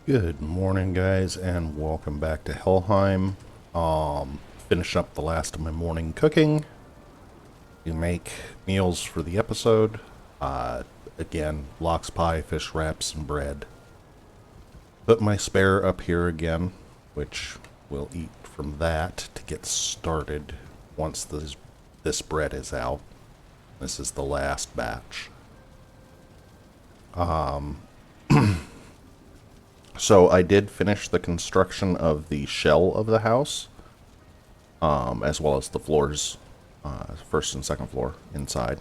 Good morning, guys, and welcome back to HellHeim. Finish up the last of my morning cooking to make meals for the episode. Again, lox pie, fish wraps, and bread. Put my spare up here again, which we'll eat from that to get started once this bread is out. This is the last batch. So I did finish the construction of the shell of the house, as well as the floors, first and second floor inside.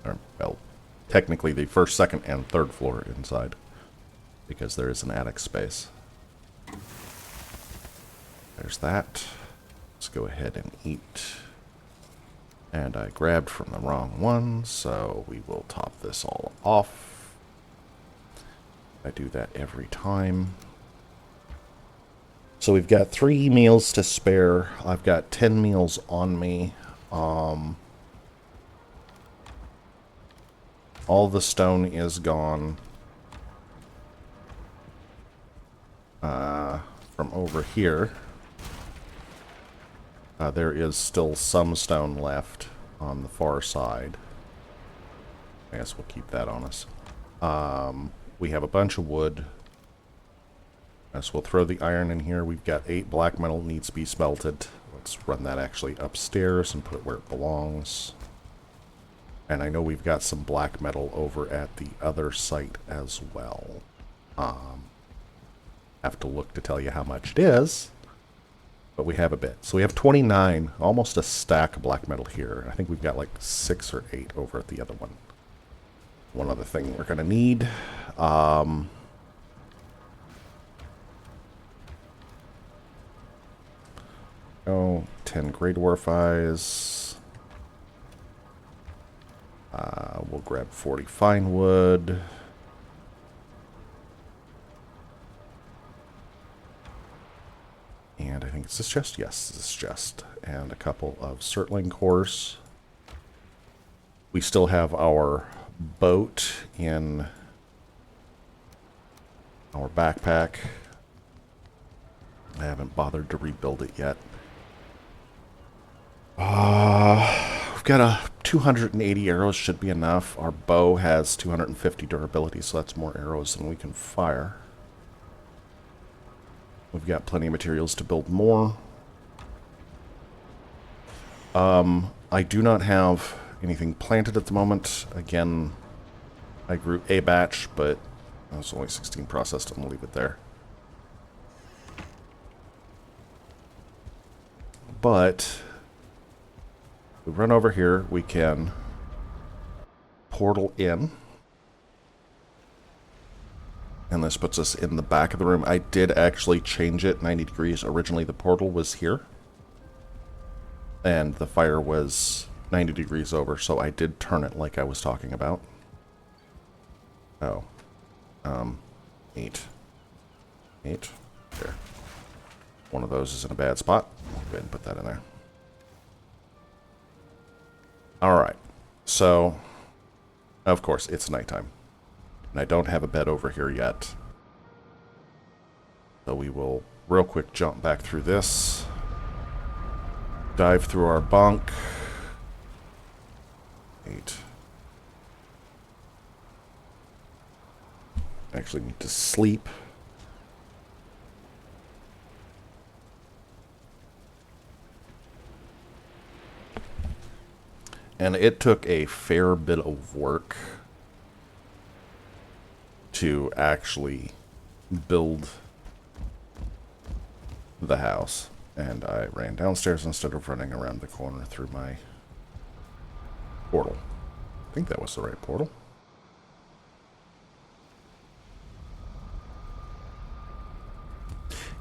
Or, well, technically the first, second, and third floor inside, because there is an attic space. There's that. Let's go ahead and eat. And I grabbed from the wrong one, so we will top this all off. I do that every time. So we've got 3 meals to spare. I've got 10 meals on me. All the stone is gone. From over here, there is still some stone left on the far side. I guess we'll keep that on us. We have a bunch of wood. So we'll throw the iron in here. We've got 8 black metal needs to be smelted. Let's run that actually upstairs and put it where it belongs. And I know we've got some black metal over at the other site as well. Have to look to tell you how much it is, but we have a bit. So we have 29, almost a stack of black metal here. I think we've got like 6 or 8 over at the other one. One other thing we're going to need. 10 Grey Dwarf Eyes. We'll grab 40 fine wood. And I think it's this chest? Yes, this chest. And a couple of Surtling cores. We still have our boat in our backpack. I haven't bothered to rebuild it yet. We've got a 280 arrows, should be enough. Our bow has 250 durability, so that's more arrows than we can fire. We've got plenty of materials to build more. I do not have anything planted at the moment. Again, I grew a batch, but it's only 16 processed. I'm going to leave it there. But we run over here, we can portal in. And this puts us in the back of the room. I did actually change it 90 degrees. Originally the portal was here. And the fire was 90 degrees over, so I did turn it like I was talking about. Oh. 8. There. One of those is in a bad spot. I'll go ahead and put that in there. Alright. So, of course, it's nighttime. And I don't have a bed over here yet. So we will real quick jump back through this. Dive through our bunk. 8. Actually need to sleep. And it took a fair bit of work to actually build the house. And I ran downstairs instead of running around the corner through my portal. I think that was the right portal.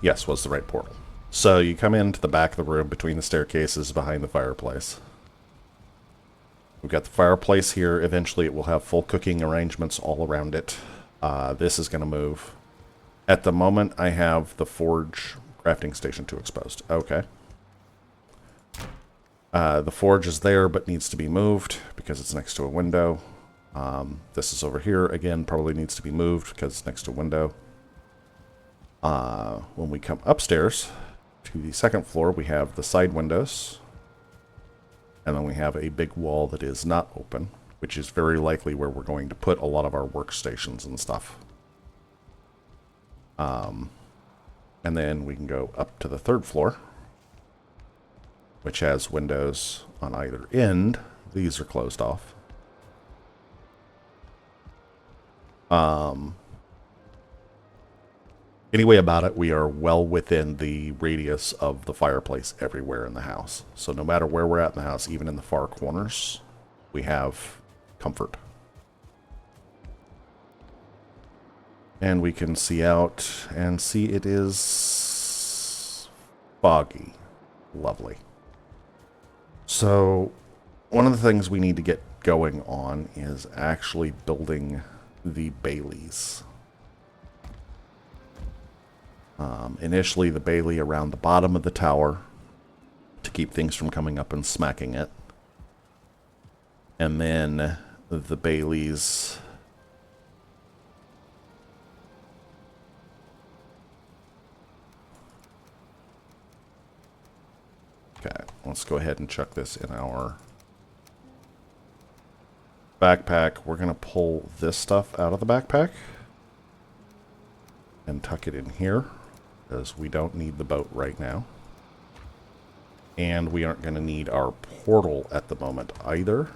Yes, was the right portal. So you come into the back of the room between the staircases behind the fireplace. We've got the fireplace here. Eventually it will have full cooking arrangements all around it. This is going to move. At the moment, I have the forge crafting station 2 exposed. Okay. The forge is there, but needs to be moved because it's next to a window. This is over here. Again, probably needs to be moved because it's next to a window. When we come upstairs to the second floor, we have the side windows. And then we have a big wall that is not open, which is very likely where we're going to put a lot of our workstations and stuff. And then we can go up to the third floor, which has windows on either end. These are closed off. Anyway about it, we are well within the radius of the fireplace everywhere in the house. So no matter where we're at in the house, even in the far corners, we have comfort. And we can see out and see it is foggy. Lovely. So one of the things we need to get going on is actually building the Baileys. Initially, the Bailey around the bottom of the tower to keep things from coming up and smacking it. And then the Baileys okay, let's go ahead and chuck this in our backpack. We're going to pull this stuff out of the backpack and tuck it in here, because we don't need the boat right now. And we aren't going to need our portal at the moment either.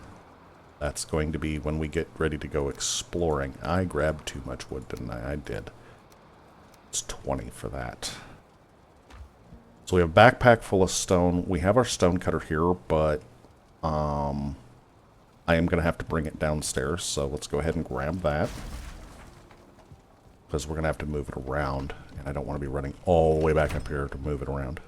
That's going to be when we get ready to go exploring. I grabbed too much wood, didn't I? I did. It's 20 for that. So we have a backpack full of stone. We have our stone cutter here, but I am going to have to bring it downstairs. So let's go ahead and grab that, because we're going to have to move it around, and I don't want to be running all the way back up here to move it around.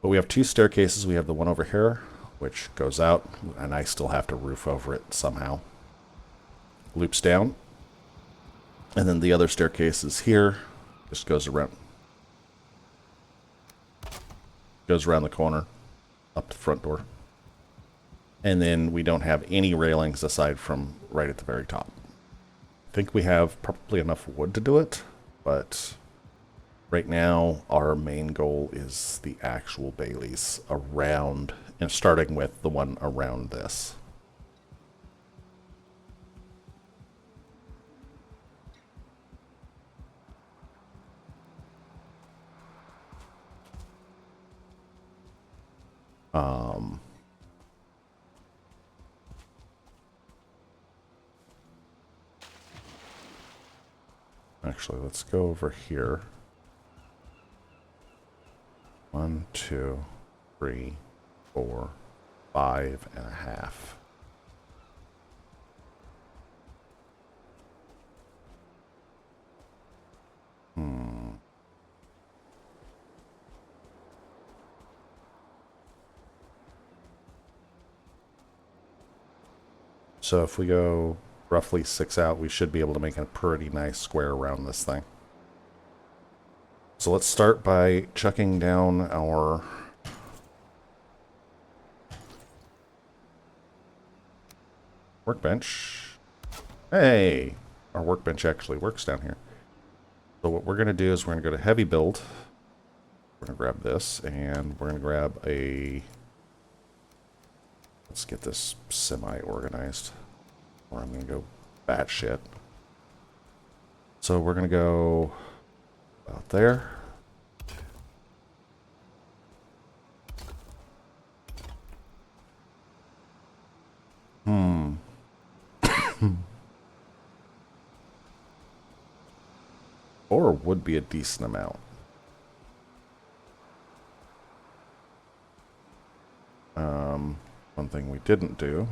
But we have two staircases. We have the one over here, which goes out, and I still have to roof over it somehow. Loops down. And then the other staircase is here. Just goes around. Goes around the corner, up the front door. And then we don't have any railings aside from right at the very top. I think we have probably enough wood to do it, but right now our main goal is the actual Baileys around, and starting with the one around this. Actually, let's go over here. 1, 2, 3, 4, 5.5. So if we go roughly 6 out, we should be able to make a pretty nice square around this thing. So let's start by chucking down our workbench. Hey, our workbench actually works down here. So what we're going to do is we're going to go to heavy build. We're going to grab this, and we're going to grab a... Let's get this semi-organized, or I'm going to go batshit. So we're going to go about there. Or would be a decent amount. One thing we didn't do,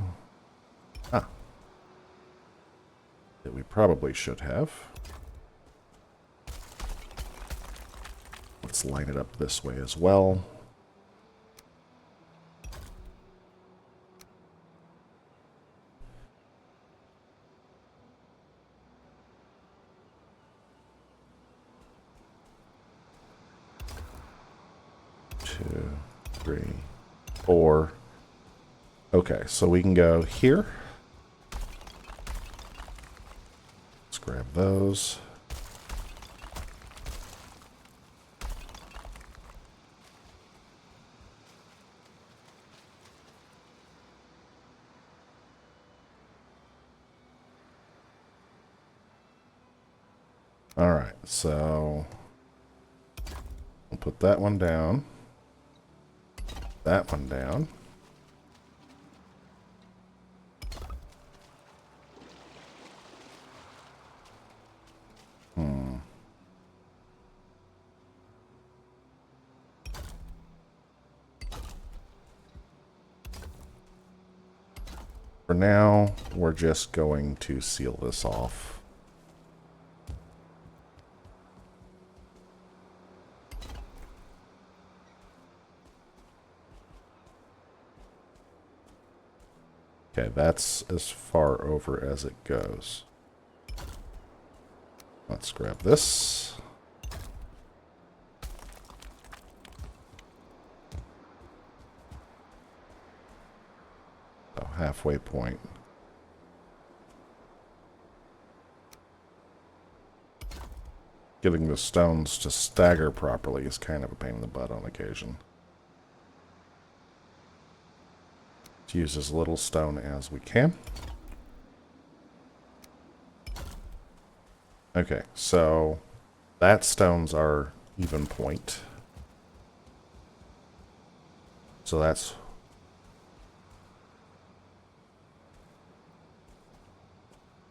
that we probably should have. Let's line it up this way as well. Two, three, four. Okay, so we can go here. Let's grab those. Alright, so we'll put that one down. That one down. For now, we're just going to seal this off. Okay, that's as far over as it goes. Let's grab this. So halfway point. Getting the stones to stagger properly is kind of a pain in the butt on occasion. Let's use as little stone as we can. Okay, so that stone's our even point. So that's...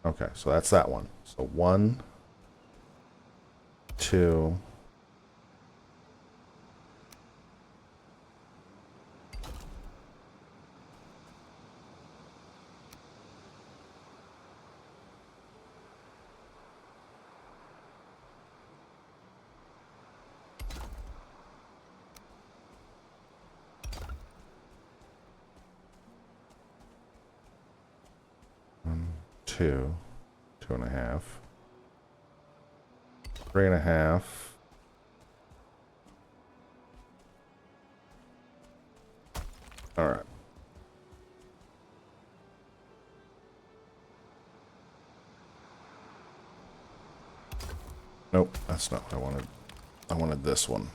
Okay, so that's that one. So 1, 2... Two, 2.5, 3.5. All right. Nope, that's not what I wanted. I wanted this one.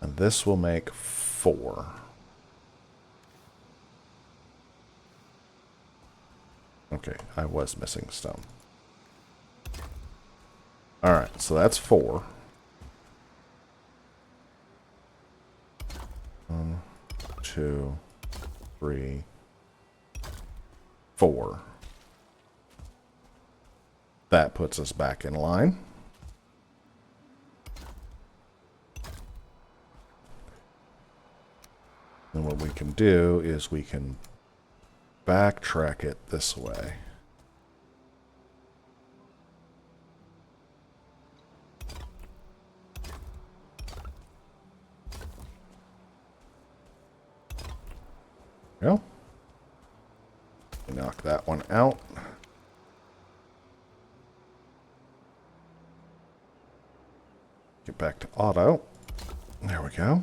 And this will make 4. Okay, I was missing stone. Alright, so that's 4. 1, 2, 3, 4. That puts us back in line. And what we can do is we can backtrack it this way. Go. Knock that one out. Get back to auto. There we go.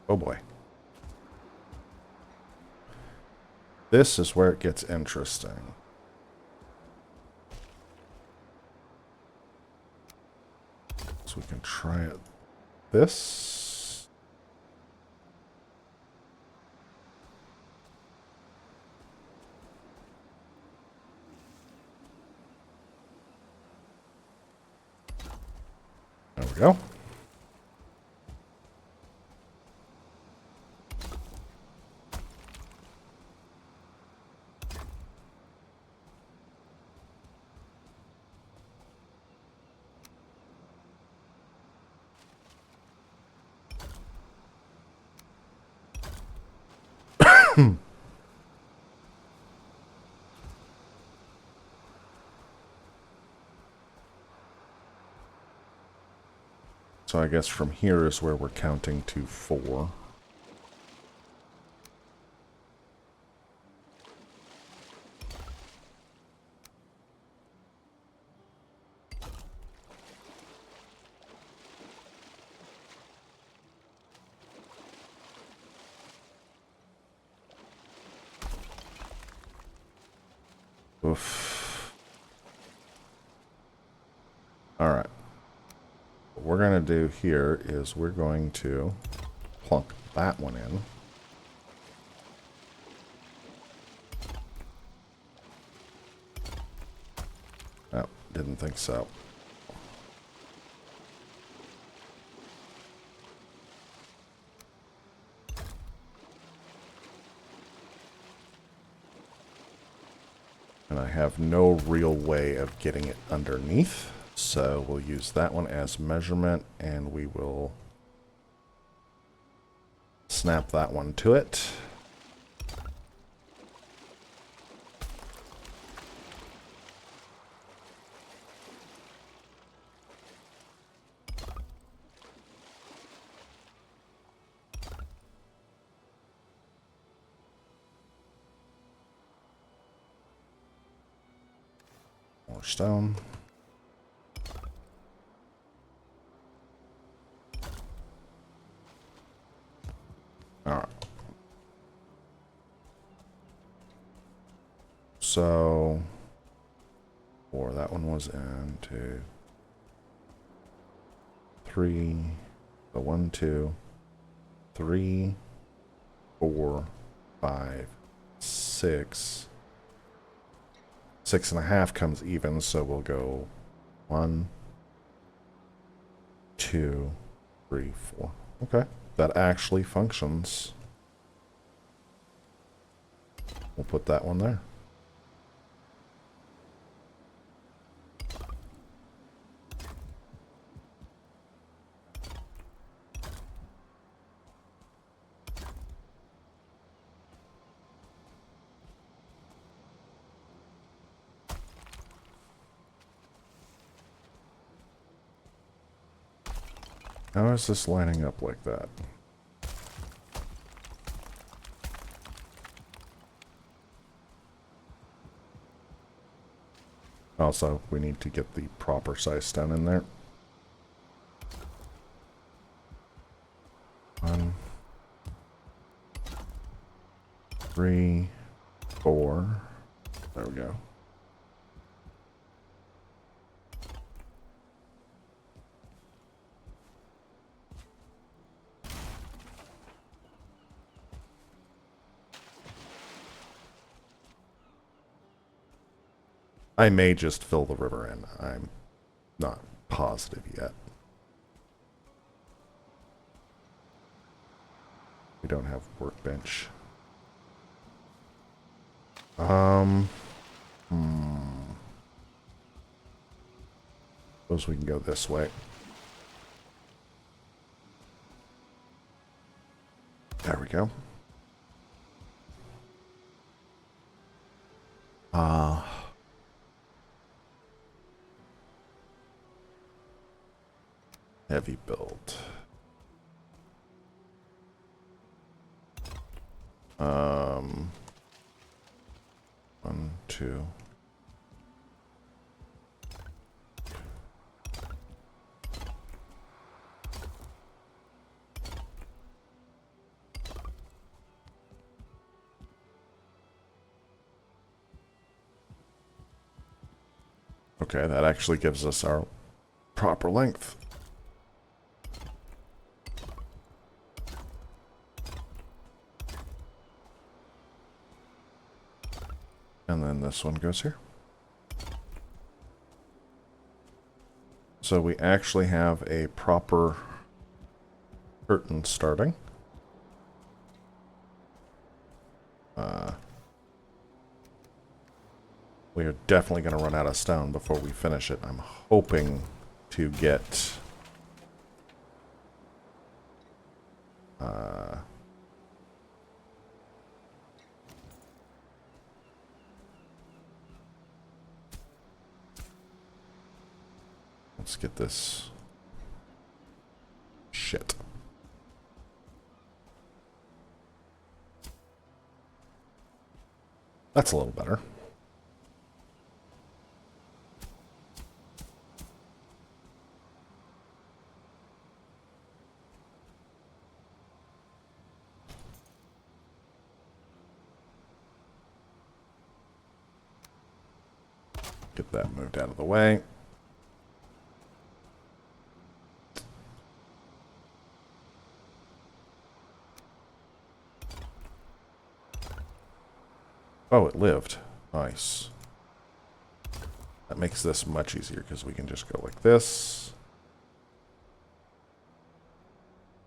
Oh boy. This is where it gets interesting. So we can try it. This. There we go. So I guess from here is where we're counting to 4. Oof. All right. What we're going to do here is we're going to plunk that one in. Didn't think so. And I have no real way of getting it underneath, so we'll use that one as measurement, and we will snap that one to it. More stone. Alright. So, that one was in 2, 3, so 1, 2, 3, 4, 5, 6. 6.5 comes even, so we'll go 1, 2, 3, 4. Okay, that actually functions. We'll put that one there. How is this lining up like that? Also, we need to get the proper size stone in there. 1, 3, 4. There we go. I may just fill the river in. I'm not positive yet. We don't have workbench. Suppose we can go this way. There we go. Heavy build. 1, 2. Okay, that actually gives us our proper length. And then this one goes here. So we actually have a proper curtain starting. We are definitely going to run out of stone before we finish it. I'm hoping to get let's get this shit. That's a little better. Get that moved out of the way. Oh, it lived. Nice. That makes this much easier because we can just go like this.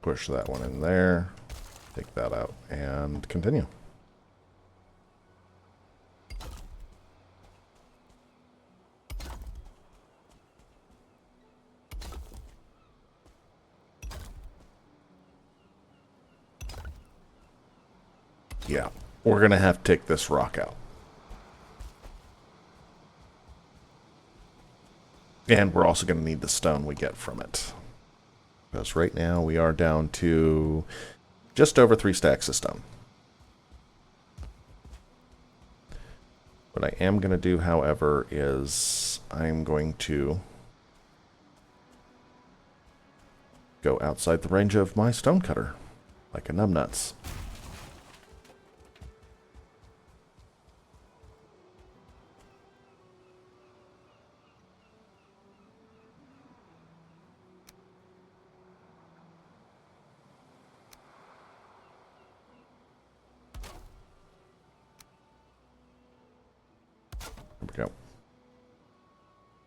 Push that one in there. Take that out and continue. Yeah, we're going to have to take this rock out. And we're also going to need the stone we get from it. Because right now we are down to just over 3 stacks of stone. What I am going to do, however, is I'm going to go outside the range of my stone cutter, like a numbnuts. There we go.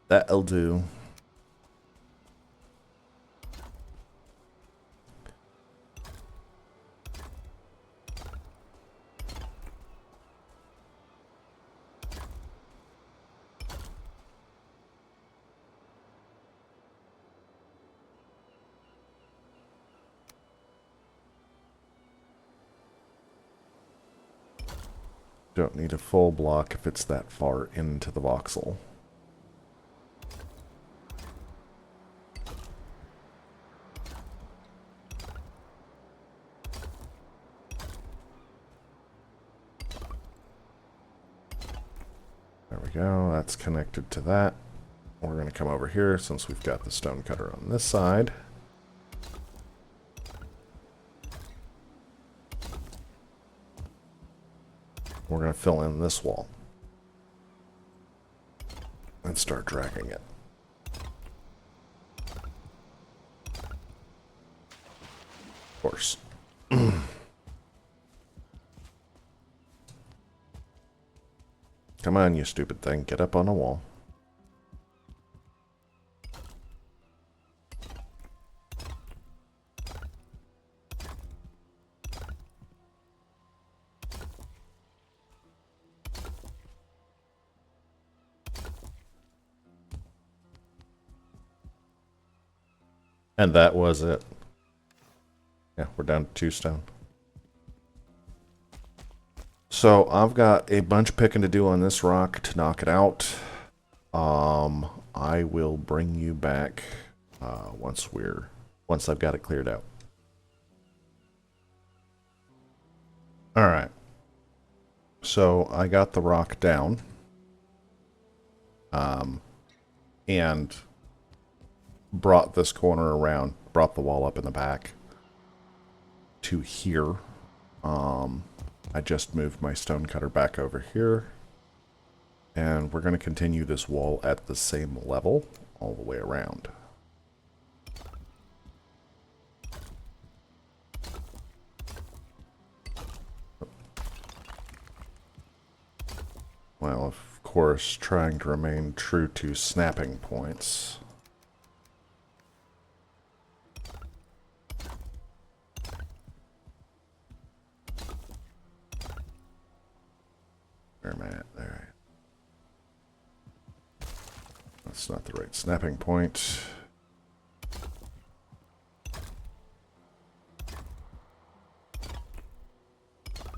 That'll do. Don't need a full block if it's that far into the voxel. There we go, that's connected to that. We're going to come over here since we've got the stone cutter on this side. We're going to fill in this wall and start dragging it. Of course. Come on, you stupid thing. Get up on a wall. And that was it. Yeah, we're down to 2 stone. So I've got a bunch of picking to do on this rock to knock it out. I will bring you back once I've got it cleared out. All right. So I got the rock down, and brought this corner around, brought the wall up in the back to here. I just moved my stone cutter back over here, and we're going to continue this wall at the same level all the way around. Well, of course, trying to remain true to snapping points. Where am I at? There. That's not the right snapping point.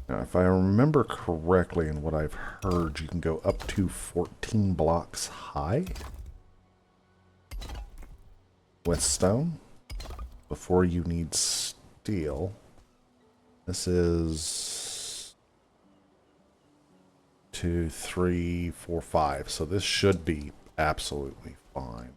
Now, if I remember correctly in what I've heard, you can go up to 14 blocks high with stone before you need steel. This is 2, 3, 4, 5. So this should be absolutely fine.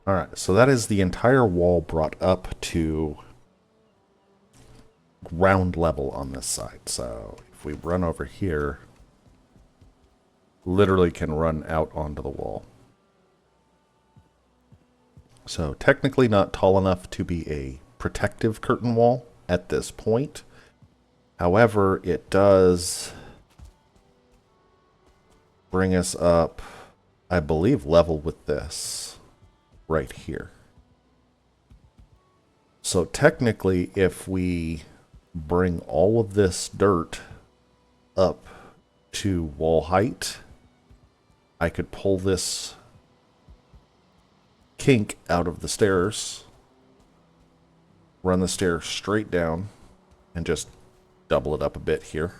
Alright, so that is the entire wall brought up to ground level on this side. So if we run over here, literally can run out onto the wall. So technically not tall enough to be a protective curtain wall at this point. However, it does bring us up, I believe, level with this right here. So technically, if we bring all of this dirt up to wall height, I could pull this kink out of the stairs, run the stairs straight down, and just double it up a bit here.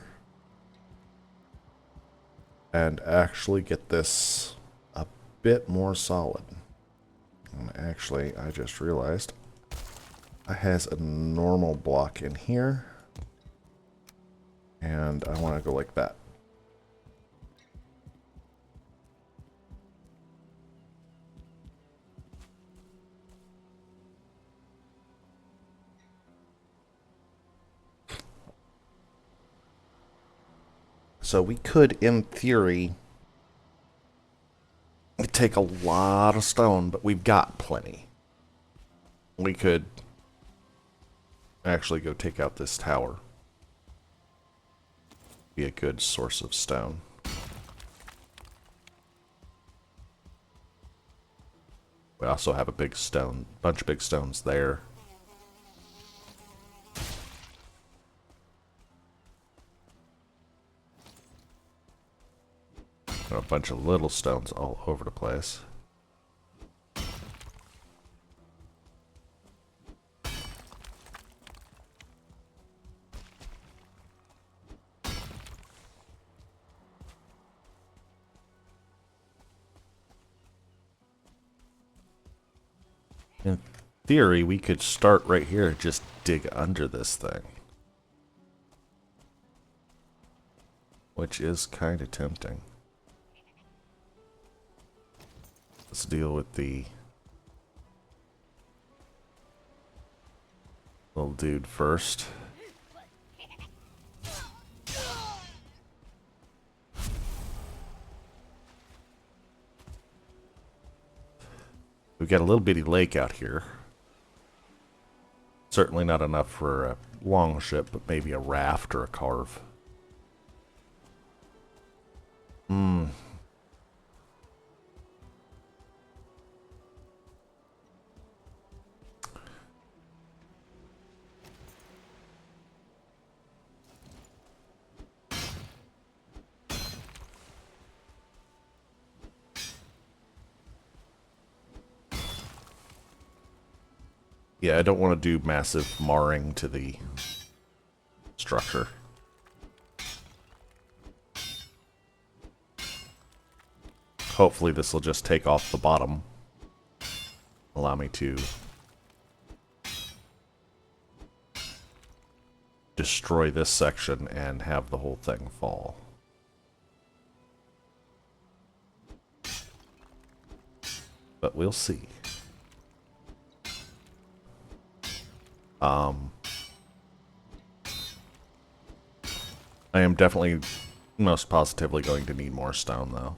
And actually get this a bit more solid. And actually, I just realized I has a normal block in here. And I want to go like that. So we could, in theory, take a lot of stone, but we've got plenty. We could actually go take out this tower. Be a good source of stone. We also have a big bunch of big stones there. And a bunch of little stones all over the place. In theory, we could start right here and just dig under this thing. Which is kind of tempting. Let's deal with the little dude first. We've got a little bitty lake out here. Certainly not enough for a long ship, but maybe a raft or a carve. Yeah, I don't want to do massive marring to the structure. Hopefully this will just take off the bottom. Allow me to destroy this section and have the whole thing fall. But we'll see. I am definitely most positively going to need more stone, though.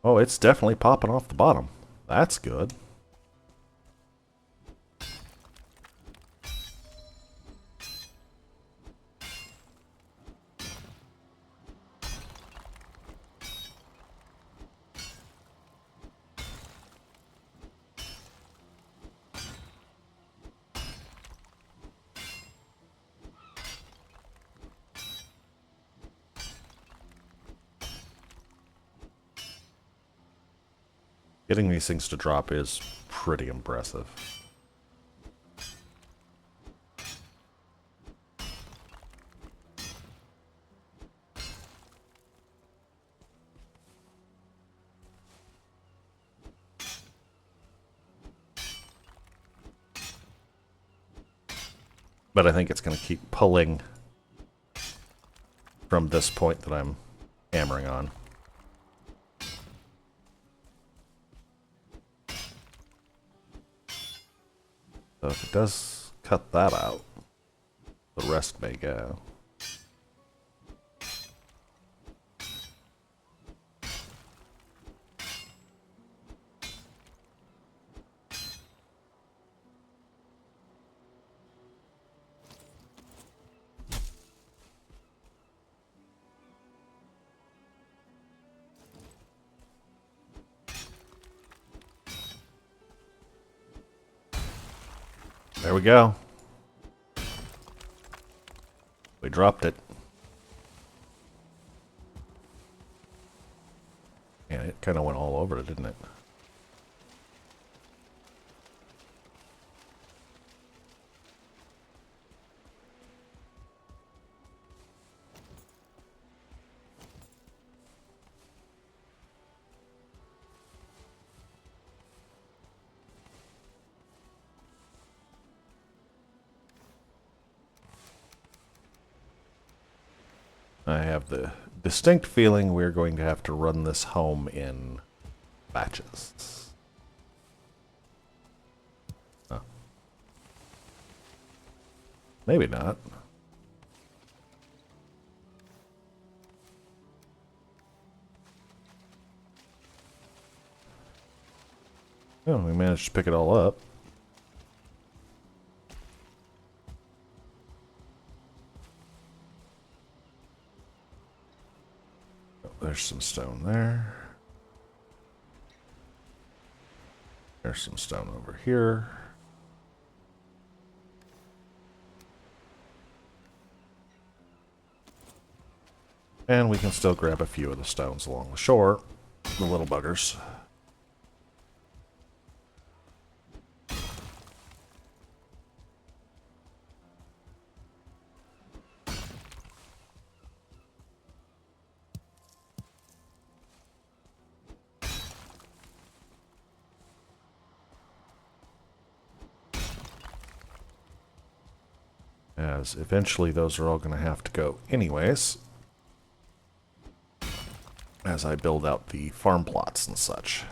Oh, it's definitely popping off the bottom. That's good. Getting these things to drop is pretty impressive. But I think it's going to keep pulling from this point that I'm hammering on. So if it does cut that out, the rest may go. There we go. We dropped it. Yeah, it kind of went all over it, didn't it? I have the distinct feeling we're going to have to run this home in batches. Oh. Maybe not. Oh, we managed to pick it all up. There's some stone there. There's some stone over here. And we can still grab a few of the stones along the shore. The little buggers. As eventually those are all going to have to go anyways, as I build out the farm plots and such.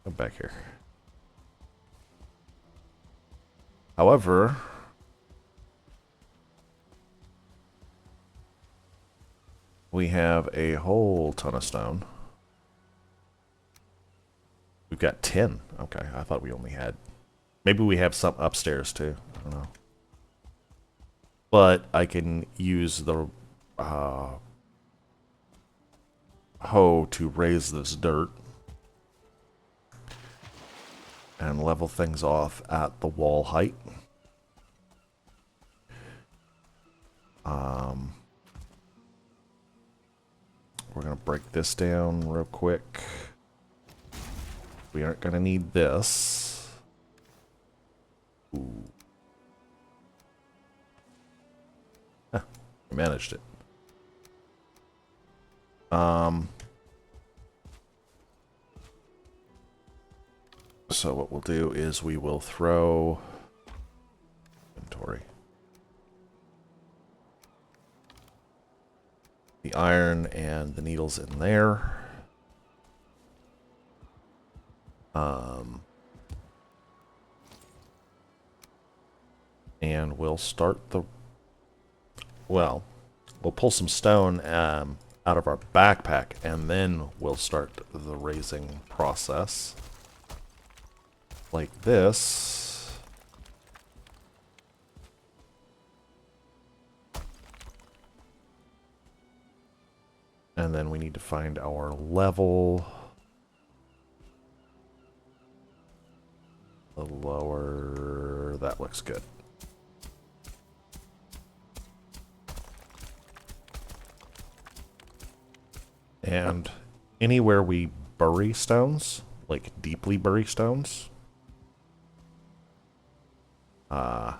Come back here. However, we have a whole ton of stone. We've got 10. Okay, I thought we only had... Maybe we have some upstairs too. I don't know. But I can use the hoe to raise this dirt and level things off at the wall height. We're going to break this down real quick. We aren't going to need this. Ooh. Huh, we managed it. So what we'll do is we will throw inventory. The iron and the needles in there. And we'll start the... Well, we'll pull some stone out of our backpack, and then we'll start the raising process. Like this. And then we need to find our level. The lower... That looks good. And anywhere we bury stones, like deeply bury stones, it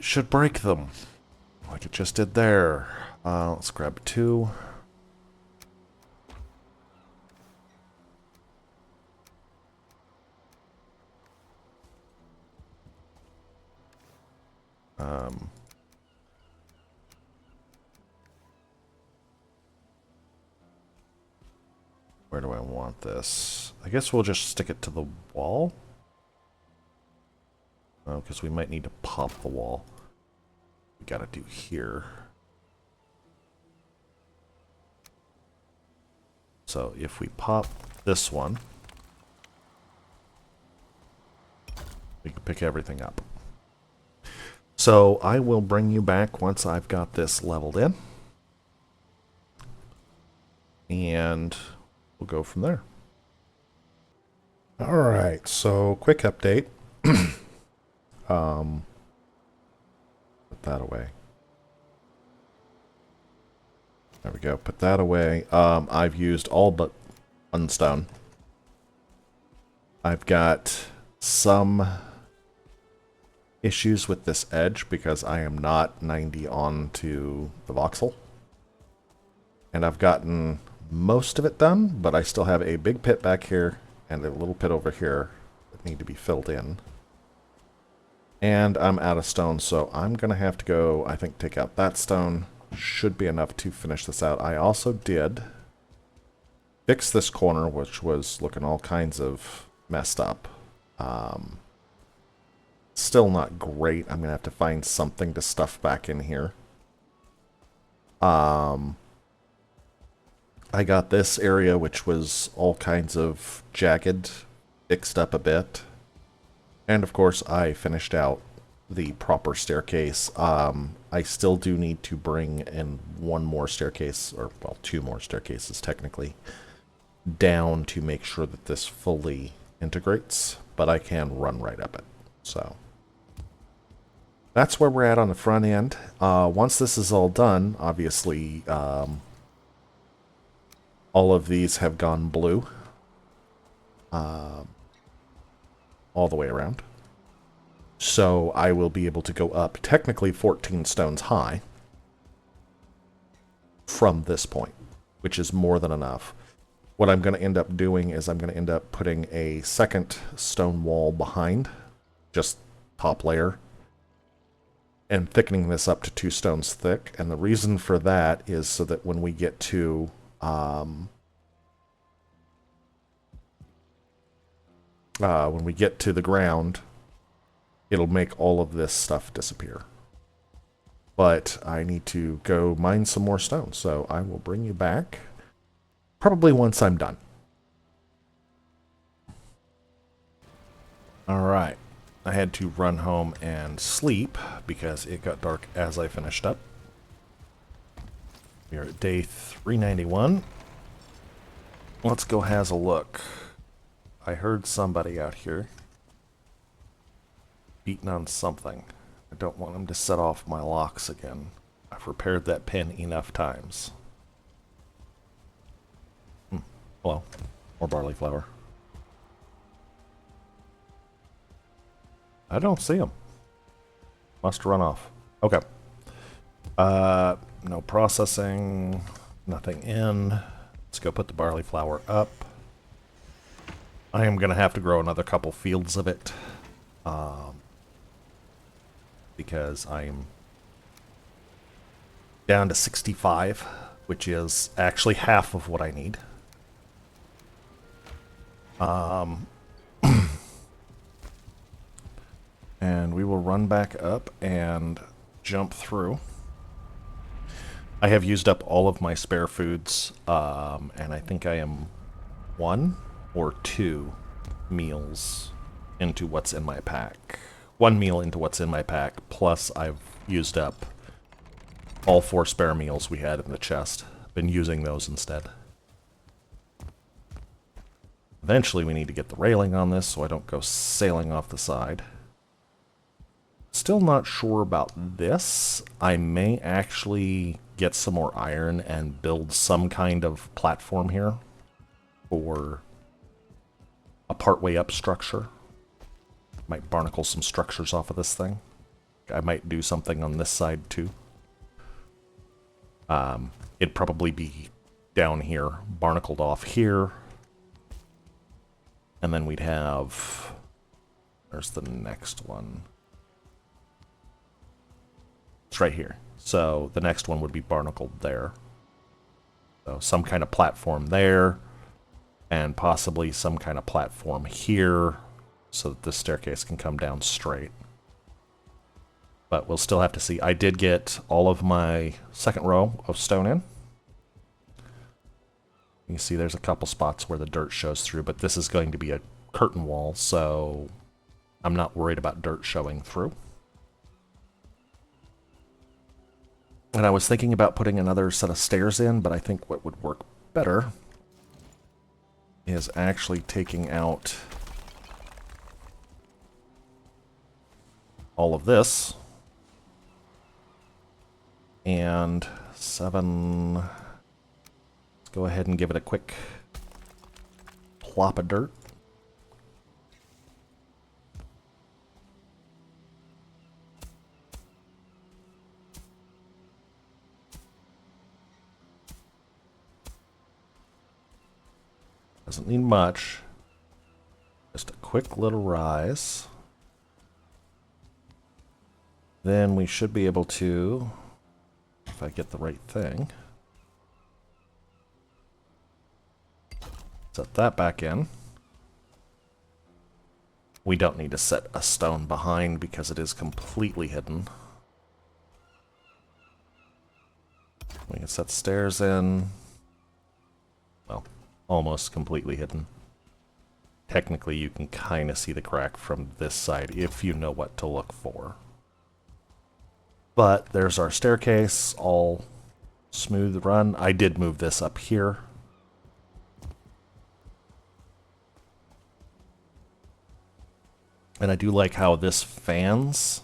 should break them, like it just did there. Let's grab 2. Where do I want this? I guess we'll just stick it to the wall. Oh, because we might need to pop the wall. We gotta do here. So if we pop this one, we can pick everything up. So I will bring you back once I've got this leveled in. And we'll go from there. All right, so quick update. Put that away. There we go. Put that away. I've used all but one stone. I've got some issues with this edge because I am not 90 onto the voxel. And I've gotten most of it done, but I still have a big pit back here and a little pit over here that need to be filled in. And I'm out of stone, so I'm going to have to go, I think, take out that stone. Should be enough to finish this out. I also did fix this corner, which was looking all kinds of messed up. Still not great. I'm going to have to find something to stuff back in here. I got this area, which was all kinds of jagged, fixed up a bit. And of course, I finished out the proper staircase. I still do need to bring in one more staircase, or, well, two more staircases, technically, down to make sure that this fully integrates, but I can run right up it. So that's where we're at on the front end. Once this is all done, obviously, all of these have gone blue. All the way around. So I will be able to go up technically 14 stones high from this point, which is more than enough. What I'm going to end up doing is I'm going to end up putting a second stone wall behind, just top layer, and thickening this up to 2 stones thick. And the reason for that is so that when we get to the ground, it'll make all of this stuff disappear. But I need to go mine some more stones, so I will bring you back probably once I'm done. Alright, I had to run home and sleep because it got dark as I finished up. We are at day 391. Let's go has a look. I heard somebody out here beating on something. I don't want him to set off my locks again. I've repaired that pin enough times. Hello. More barley flour. I don't see him. Must run off. Okay. No processing. Nothing in. Let's go put the barley flour up. I am going to have to grow another couple fields of it. Because I'm down to 65, which is actually half of what I need. And we will run back up and jump through. I have used up all of my spare foods, and I think I am 1 or 2 meals into what's in my pack. 1 meal into what's in my pack, plus I've used up all 4 spare meals we had in the chest. Been using those instead. Eventually we need to get the railing on this so I don't go sailing off the side. Still not sure about this. I may actually get some more iron and build some kind of platform here for a partway up structure. Might barnacle some structures off of this thing. I might do something on this side too. It'd probably be down here, barnacled off here. And then we'd have... There's the next one. right here. So the next one would be barnacled there. So some kind of platform there, and possibly some kind of platform here, so that this staircase can come down straight. But we'll still have to see. I did get all of my second row of stone in. You can see there's a couple spots where the dirt shows through, but this is going to be a curtain wall, so I'm not worried about dirt showing through. And I was thinking about putting another set of stairs in, but I think what would work better is actually taking out all of this. And 7... Let's go ahead and give it a quick plop of dirt. Doesn't need much. Just a quick little rise. Then we should be able to, if I get the right thing, set that back in. We don't need to set a stone behind because it is completely hidden. We can set stairs in. Well, almost completely hidden. Technically, you can kind of see the crack from this side if you know what to look for. But there's our staircase, all smooth run. I did move this up here. And I do like how this fans.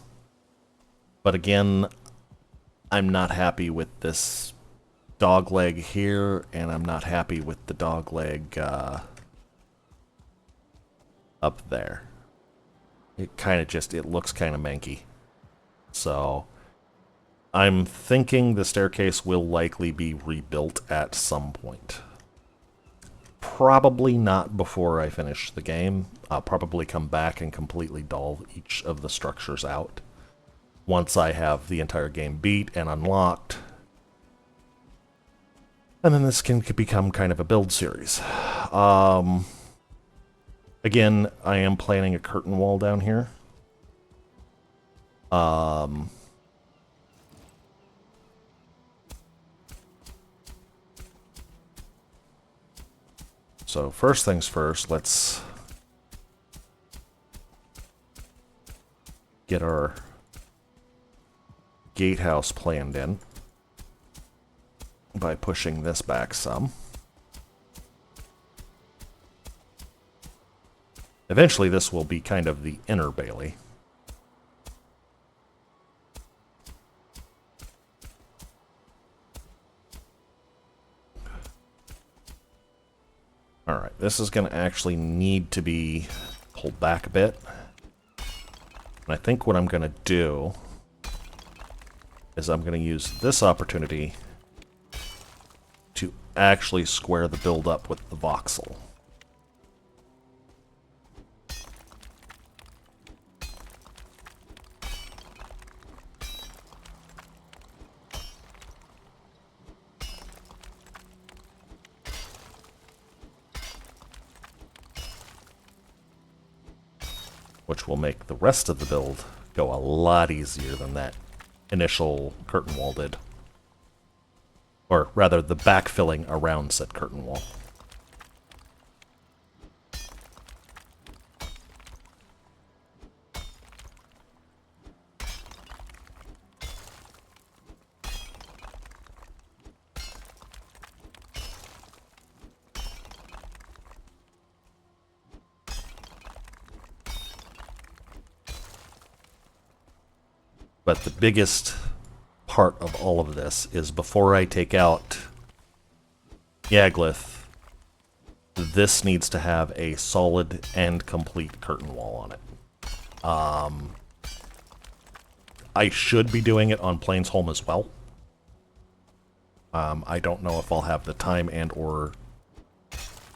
But again, I'm not happy with this dog leg here, and I'm not happy with the dog leg up there. It kind of just, it looks kind of manky. So I'm thinking the staircase will likely be rebuilt at some point. Probably not before I finish the game. I'll probably come back and completely dull each of the structures out once I have the entire game beat and unlocked. And then this can become kind of a build series. Again, I am planning a curtain wall down here. So first things first, let's get our gatehouse planned in by pushing this back some. Eventually this will be kind of the inner bailey. Alright, this is going to actually need to be pulled back a bit. And I think what I'm going to do is I'm going to use this opportunity to actually square the build up with the voxel. Which will make the rest of the build go a lot easier than that initial curtain wall did. Or rather, the backfilling around said curtain wall. But the biggest part of all of this is before I take out Yaglith, this needs to have a solid and complete curtain wall on it. I should be doing it on Plainsholm as well. I don't know if I'll have the time and or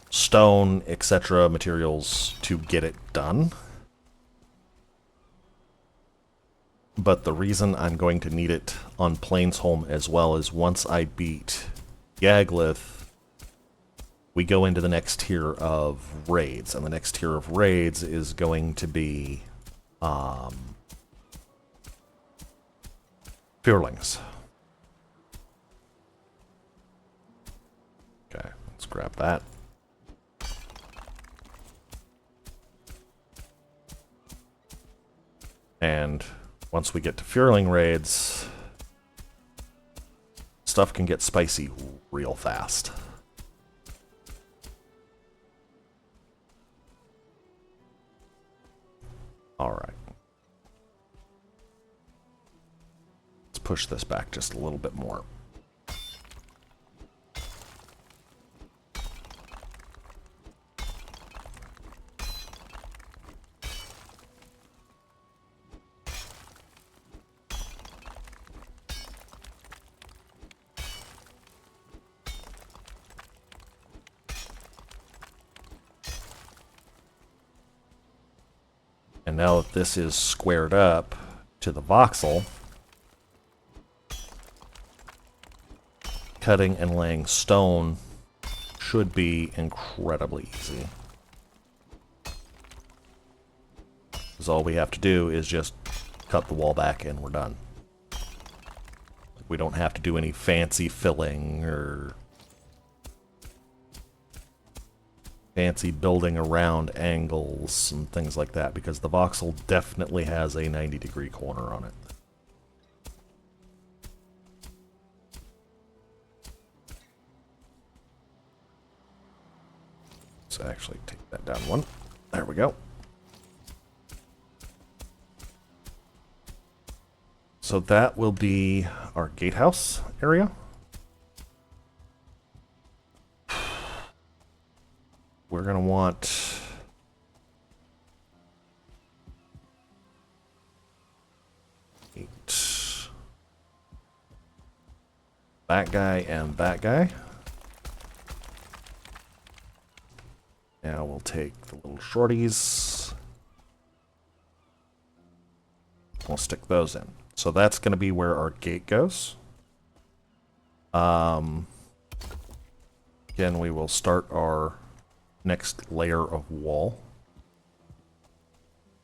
stone, etc. materials to get it done. But the reason I'm going to need it on Plainsholm as well is once I beat Yaglith, we go into the next tier of raids. And the next tier of raids is going to be Fearlings. Okay, let's grab that. And once we get to Fearling raids, stuff can get spicy real fast. Alright. Let's push this back just a little bit more. And now that this is squared up to the voxel, cutting and laying stone should be incredibly easy. Because all we have to do is just cut the wall back and we're done. We don't have to do any fancy filling or fancy building around angles and things like that, because the voxel definitely has a 90-degree corner on it. Let's actually take that down one. There we go. So that will be our gatehouse area. We're going to want that guy and that guy. Now we'll take the little shorties. We'll stick those in. So that's going to be where our gate goes. Again, we will start our next layer of wall.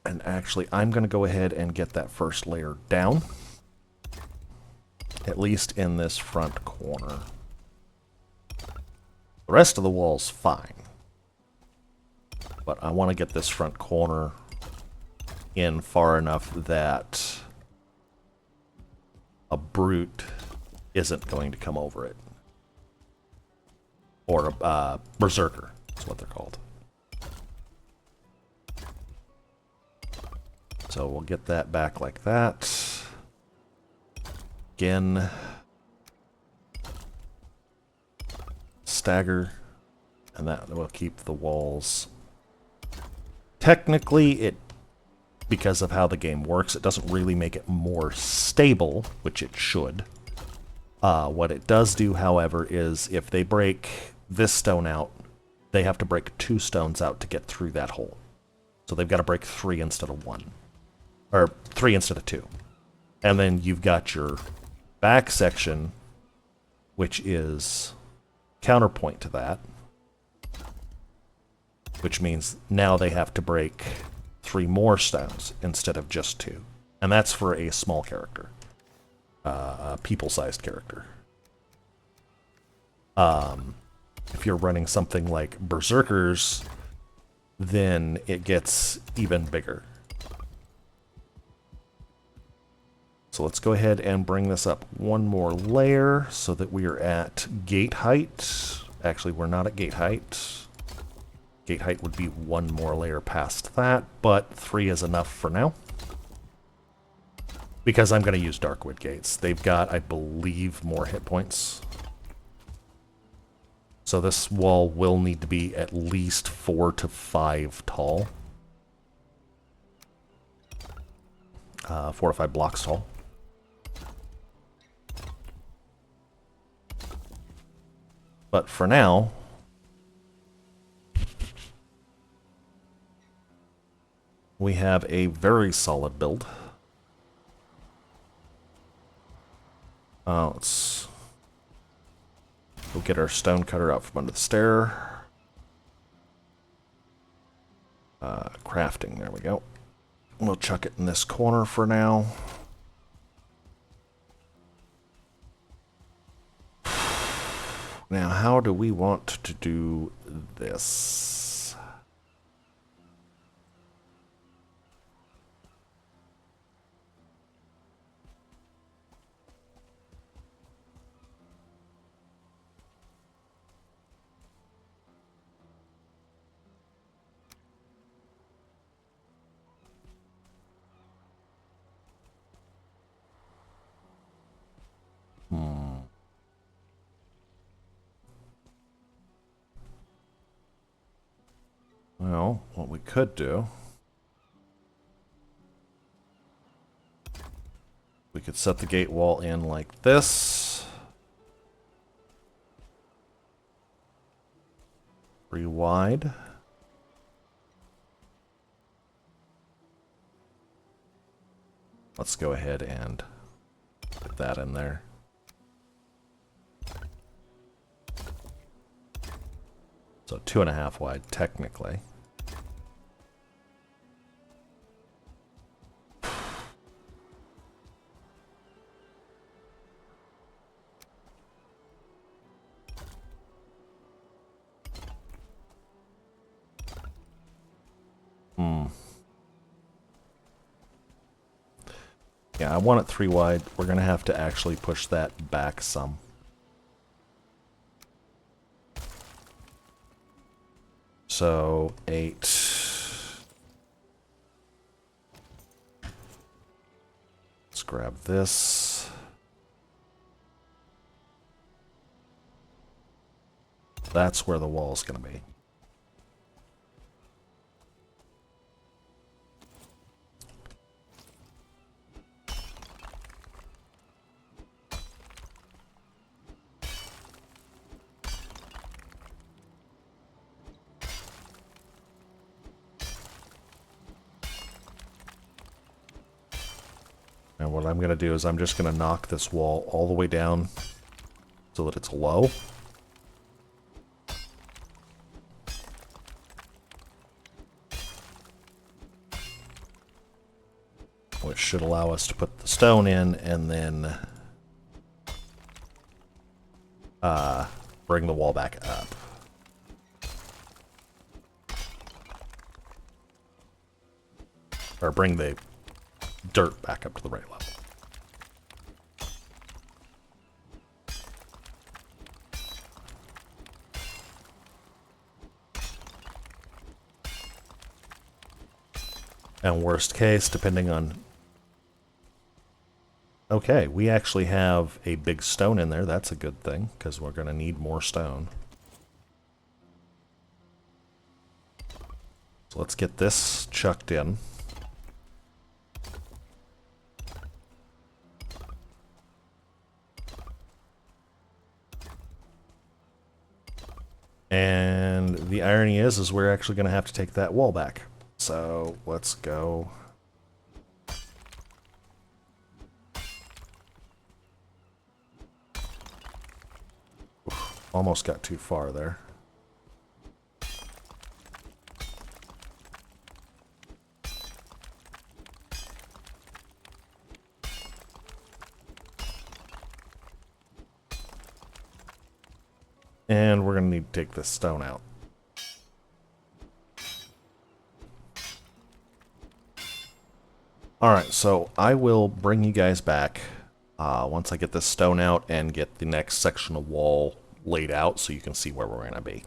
And actually, I'm going to go ahead and get that first layer down. At least in this front corner. The rest of the wall's fine. But I want to get this front corner in far enough that a brute isn't going to come over it. Or a berserker. That's what they're called. So we'll get that back like that. Again. Stagger. And that will keep the walls. Technically, because of how the game works, it doesn't really make it more stable, which it should. What it does do, however, is if they break this stone out, they have to break 2 stones out to get through that hole. So they've got to break 3 instead of 1. Or 3 instead of 2. And then you've got your back section, which is counterpoint to that. Which means now they have to break 3 more stones instead of just 2. And that's for a small character. A people-sized character. If you're running something like Berserkers, then it gets even bigger. So let's go ahead and bring this up 1 more layer so that we are at gate height. Actually, we're not at gate height. Gate height would be 1 more layer past that, but 3 is enough for now. Because I'm going to use Darkwood gates. They've got, I believe, more hit points. So this wall will need to be at least 4 to 5 tall. 4 to 5 blocks tall. But for now, we have a very solid build. Let's go get our stone cutter out from under the stair. Crafting, there we go. We'll chuck it in this corner for now. Now, how do we want to do this? Well, what we could do, we could set the gate wall in like this. 3 wide. Let's go ahead and put that in there. So 2.5 wide, technically. Yeah, I want it 3 wide. We're going to have to actually push that back some. So 8. Let's grab this. That's where the wall is going to be. And what I'm going to do is I'm just going to knock this wall all the way down so that it's low. Which should allow us to put the stone in and then bring the wall back up. Or bring the dirt back up to the right level. And worst case, depending on... Okay, we actually have a big stone in there. That's a good thing, because we're going to need more stone. So let's get this chucked in. And the irony is we're actually going to have to take that wall back. So let's go. Oof, almost got too far there. And we're going to need to take this stone out. Alright, so I will bring you guys back once I get this stone out and get the next section of wall laid out so you can see where we're going to be.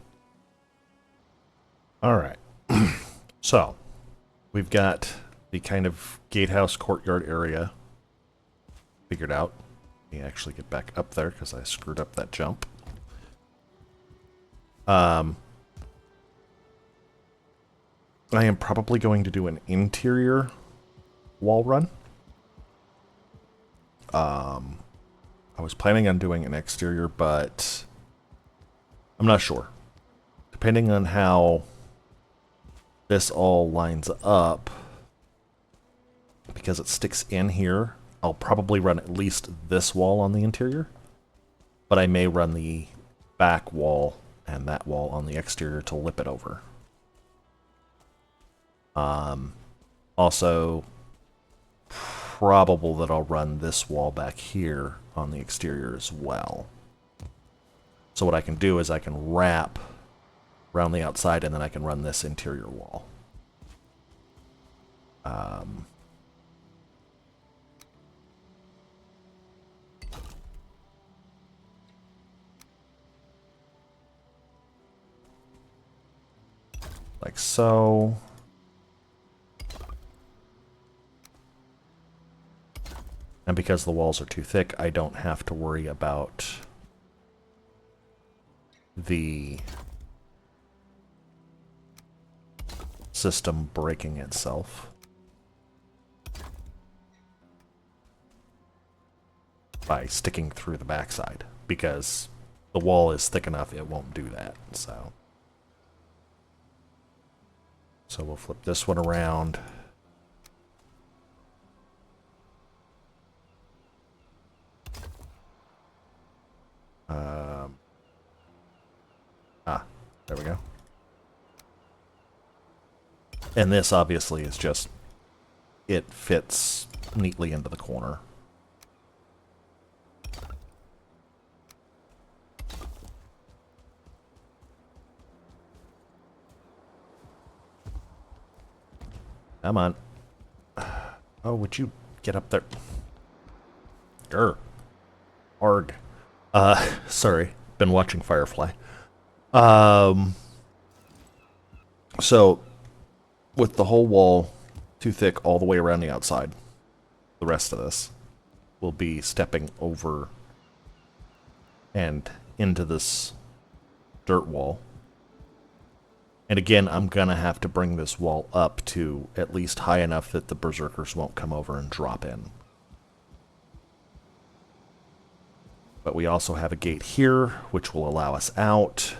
Alright, so we've got the kind of gatehouse courtyard area figured out. Let me actually get back up there because I screwed up that jump. I am probably going to do an interior wall run. I was planning on doing an exterior, but I'm not sure. Depending on how this all lines up, because it sticks in here I'll probably run at least this wall on the interior, but I may run the back wall and that wall on the exterior to lip it over. Also, probable that I'll run this wall back here on the exterior as well. So what I can do is I can wrap around the outside, and then I can run this interior wall. Like so. And because the walls are too thick, I don't have to worry about the system breaking itself by sticking through the backside, because the wall is thick enough it won't do that. So we'll flip this one around. There we go. And this obviously is just, it fits neatly into the corner. Come on. Oh, would you get up there? Grr. Arg. Sorry. Been watching Firefly. So, with the whole wall too thick all the way around the outside, the rest of this will be stepping over and into this dirt wall. And again, I'm gonna have to bring this wall up to at least high enough that the berserkers won't come over and drop in. But we also have a gate here, which will allow us out.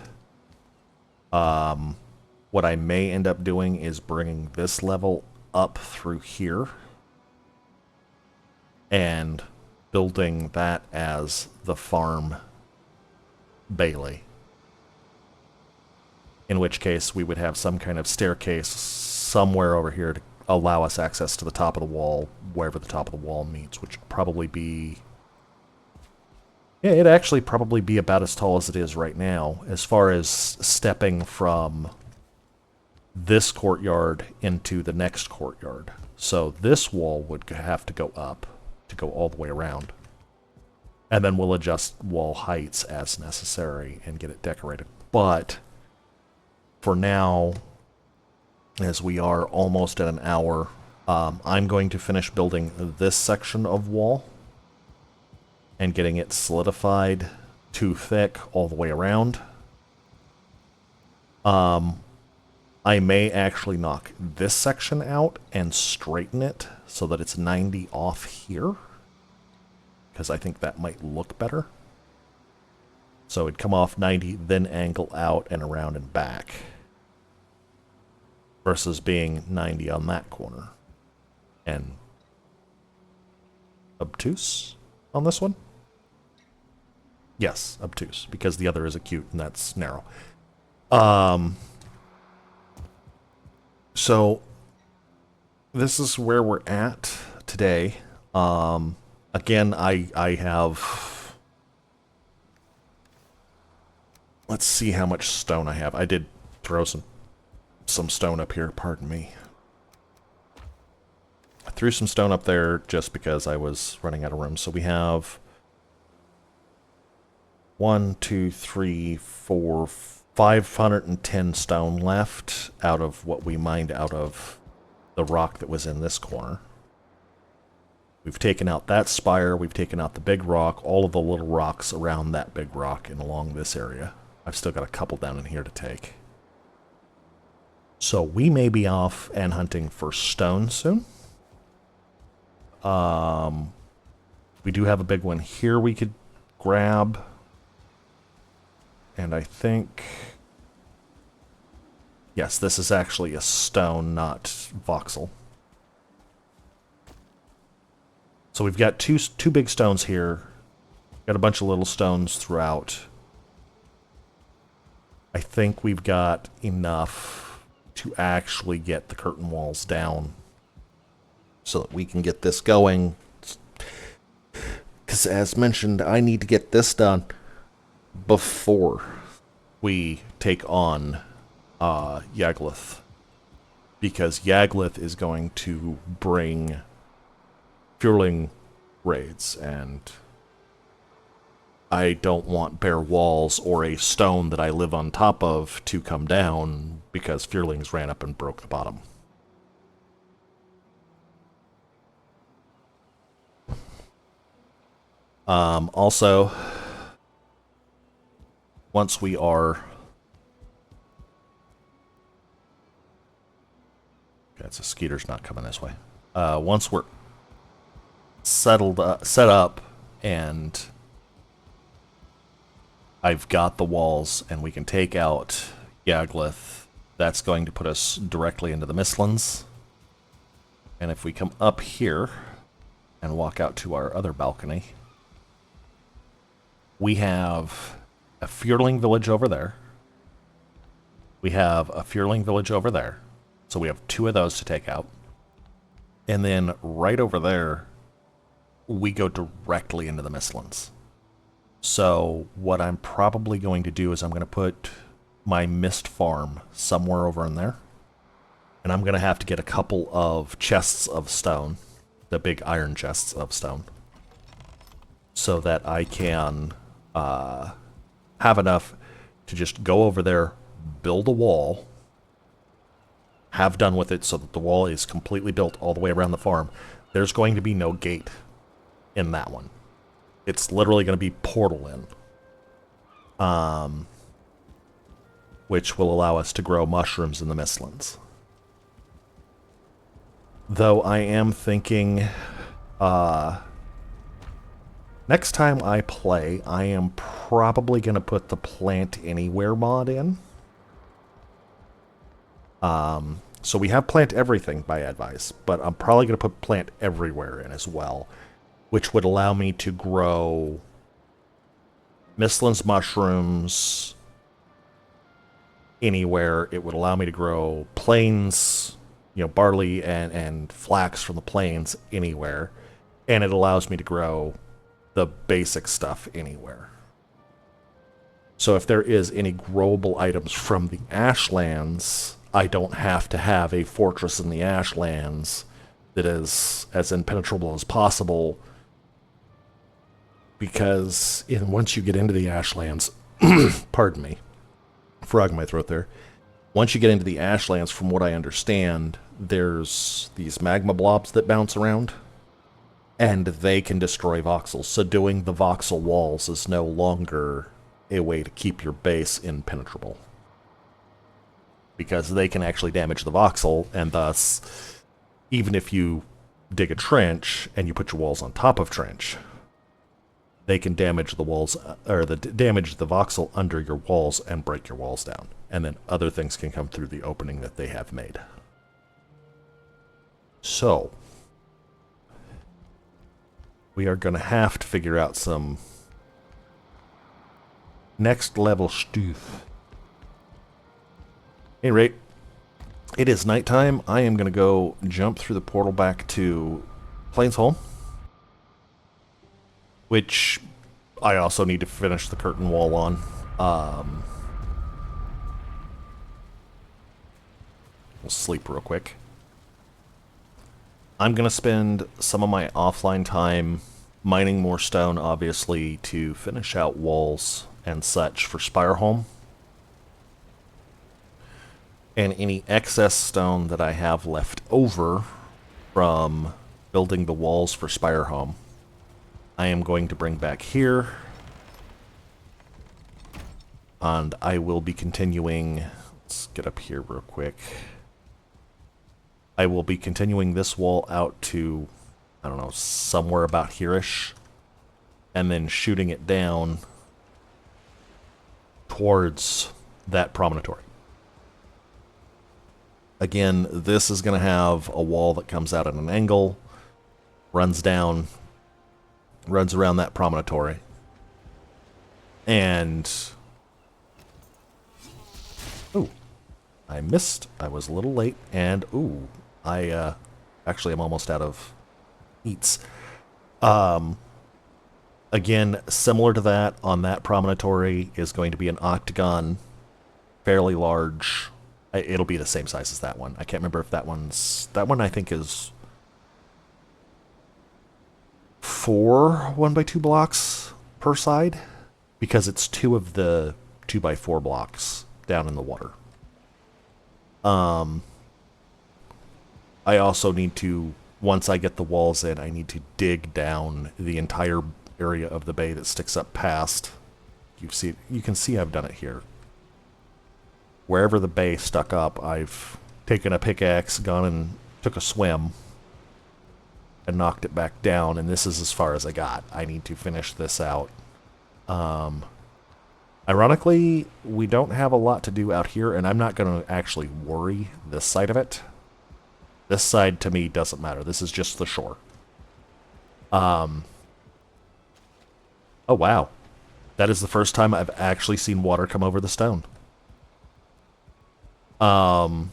What I may end up doing is bringing this level up through here and building that as the farm bailey. In which case we would have some kind of staircase somewhere over here to allow us access to the top of the wall, wherever the top of the wall meets, which would probably be... yeah, it'd actually probably be about as tall as it is right now, as far as stepping from this courtyard into the next courtyard. So this wall would have to go up to go all the way around. And then we'll adjust wall heights as necessary and get it decorated. But for now, as we are almost at an hour, I'm going to finish building this section of wall and getting it solidified too thick all the way around. I may actually knock this section out and straighten it so that it's 90 off here, because I think that might look better. So it'd come off 90, then angle out and around and back, versus being 90 on that corner. And obtuse on this one? Yes, obtuse, because the other is acute and that's narrow. So this is where we're at today. Again, I have... let's see how much stone I have. I did throw some stone up here, pardon me. I threw some stone up there just because I was running out of room. So we have 1, 2, 3, 4, 510 stone left out of what we mined out of the rock that was in this corner. We've taken out that spire, we've taken out the big rock, all of the little rocks around that big rock and along this area. I've still got a couple down in here to take. So we may be off and hunting for stone soon. We do have a big one here we could grab. And I think... yes, this is actually a stone, not voxel. So we've got two big stones here. Got a bunch of little stones throughout. I think we've got enough to actually get the curtain walls down so that we can get this going. Because as mentioned, I need to get this done before we take on Yagluth. Because Yagluth is going to bring fueling raids, and I don't want bare walls or a stone that I live on top of to come down because Fearlings ran up and broke the bottom. Also, once we are... Okay, it's a skeeter's not coming this way. Once we're set up, and I've got the walls, and we can take out Yagluth, that's going to put us directly into the Mistlands. And if we come up here and walk out to our other balcony, we have a Fearling village over there. We have a Fearling village over there. So we have 2 of those to take out. And then right over there, we go directly into the Mistlands. So what I'm probably going to do is I'm going to put my mist farm somewhere over in there. And I'm going to have to get a couple of chests of stone, the big iron chests of stone, so that I can have enough to just go over there, build a wall, have done with it so that the wall is completely built all the way around the farm. There's going to be no gate in that one. It's literally going to be portal in. Which will allow us to grow mushrooms in the Mistlands. Though I am thinking, next time I play, I am probably going to put the Plant Anywhere mod in. So we have Plant Everything by Advice, but I'm probably going to put Plant Everywhere in as well, which would allow me to grow Mistlands mushrooms anywhere. It would allow me to grow plains, barley and flax from the plains anywhere. And it allows me to grow the basic stuff anywhere. So if there is any growable items from the Ashlands, I don't have to have a fortress in the Ashlands that is as impenetrable as possible, because once you get into the Ashlands, pardon me, frog in my throat there. Once you get into the Ashlands, from what I understand, there's these magma blobs that bounce around, and they can destroy voxels. So doing the voxel walls is no longer a way to keep your base impenetrable, because they can actually damage the voxel, and thus, even if you dig a trench and you put your walls on top of trench, they can damage the walls, or damage the voxel under your walls and break your walls down. And then other things can come through the opening that they have made. So, we are going to have to figure out some next level stuff. At any rate, it is nighttime. I am going to go jump through the portal back to Plainsholm, which I also need to finish the curtain wall on. We'll sleep real quick. I'm going to spend some of my offline time mining more stone, obviously, to finish out walls and such for Spireholm. And any excess stone that I have left over from building the walls for Spireholm, I am going to bring back here. And I will be continuing... Let's get up here real quick. I will be continuing this wall out to, I don't know, somewhere about here-ish. And then shooting it down towards that promontory. Again, this is going to have a wall that comes out at an angle, runs down, runs around that promontory. And... ooh, I missed. I was a little late. And, ooh, I actually am almost out of eats. Again, similar to that, on that promontory is going to be an octagon, fairly large. It'll be the same size as that one. I can't remember if that one's... that one I think is 4 1x2 blocks per side, because it's 2 of the 2x4 blocks down in the water. I also need to, once I get the walls in, I need to dig down the entire area of the bay that sticks up past. You can see I've done it here. Wherever the bay stuck up, I've taken a pickaxe, gone and took a swim, and knocked it back down, and this is as far as I got. I need to finish this out. Ironically, we don't have a lot to do out here, and I'm not going to actually worry this side of it. This side, to me, doesn't matter. This is just the shore. Oh, wow. That is the first time I've actually seen water come over the stone. But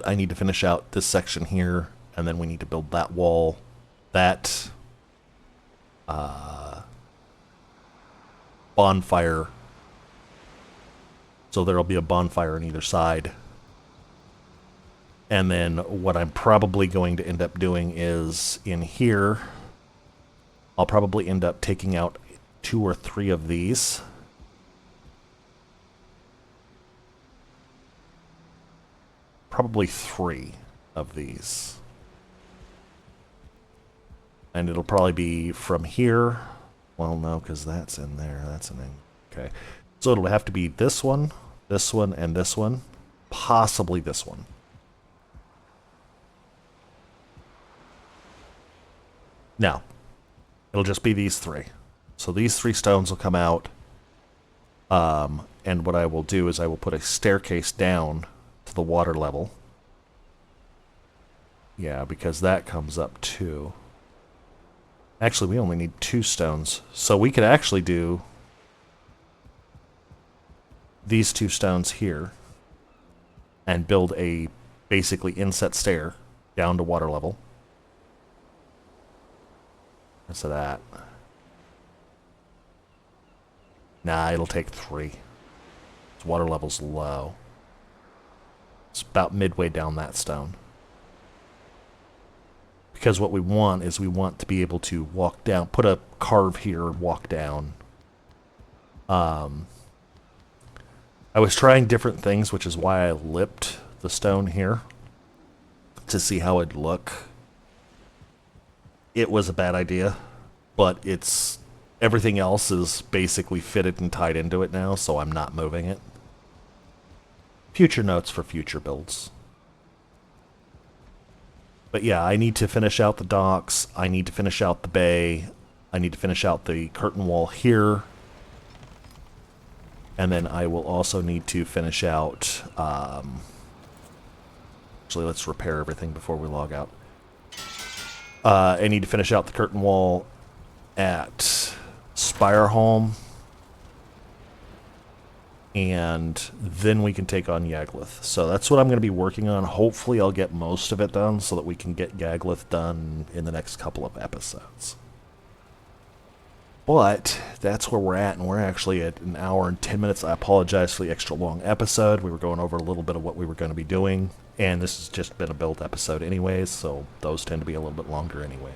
I need to finish out this section here, and then we need to build that wall. That bonfire. So there'll be a bonfire on either side. And then what I'm probably going to end up doing is in here, I'll probably end up taking out 2 or 3 of these. Probably 3 of these. And it'll probably be from here. Well, no, because that's in there. That's in there. Okay. So it'll have to be this one, and this one. Possibly this one. No. It'll just be these 3. So these 3 stones will come out. And what I will do is I will put a staircase down to the water level. Yeah, because that comes up too. Actually, we only need 2 stones. So we could actually do these 2 stones here and build a basically inset stair down to water level. What's that? Nah, it'll take 3. Its water level's low. It's about midway down that stone. Because what we want is we want to be able to walk down, put a carve here and walk down. I was trying different things, which is why I lipped the stone here to see how it'd look. It was a bad idea, but it's everything else is basically fitted and tied into it now, so I'm not moving it. Future notes for future builds. But yeah, I need to finish out the docks, I need to finish out the bay, I need to finish out the curtain wall here, and then I will also need to finish out, actually let's repair everything before we log out. I need to finish out the curtain wall at Spireholm, and then we can take on Yaglith. So that's what I'm going to be working on. Hopefully I'll get most of it done so that we can get Yaglith done in the next couple of episodes. But that's where we're at, and we're actually at 1 hour and 10 minutes. I apologize for the extra long episode. We were going over a little bit of what we were going to be doing, and this has just been a build episode anyways, so those tend to be a little bit longer anyway.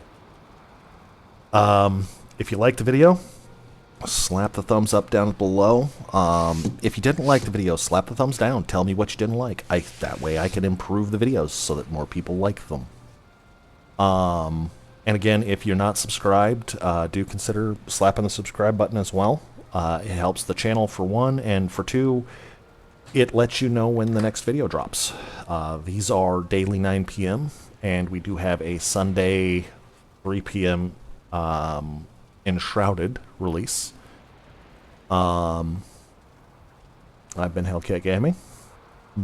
If you liked the video, slap the thumbs up down below. If you didn't like the video, slap the thumbs down. Tell me what you didn't like. That way I can improve the videos so that more people like them. And again, if you're not subscribed, do consider slapping the subscribe button as well. It helps the channel for 1, and for 2, it lets you know when the next video drops. These are daily 9 p.m. and we do have a Sunday 3 p.m. Enshrouded release. I've been Hellcat Gaming.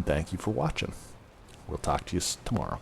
Thank you for watching. We'll talk to you tomorrow.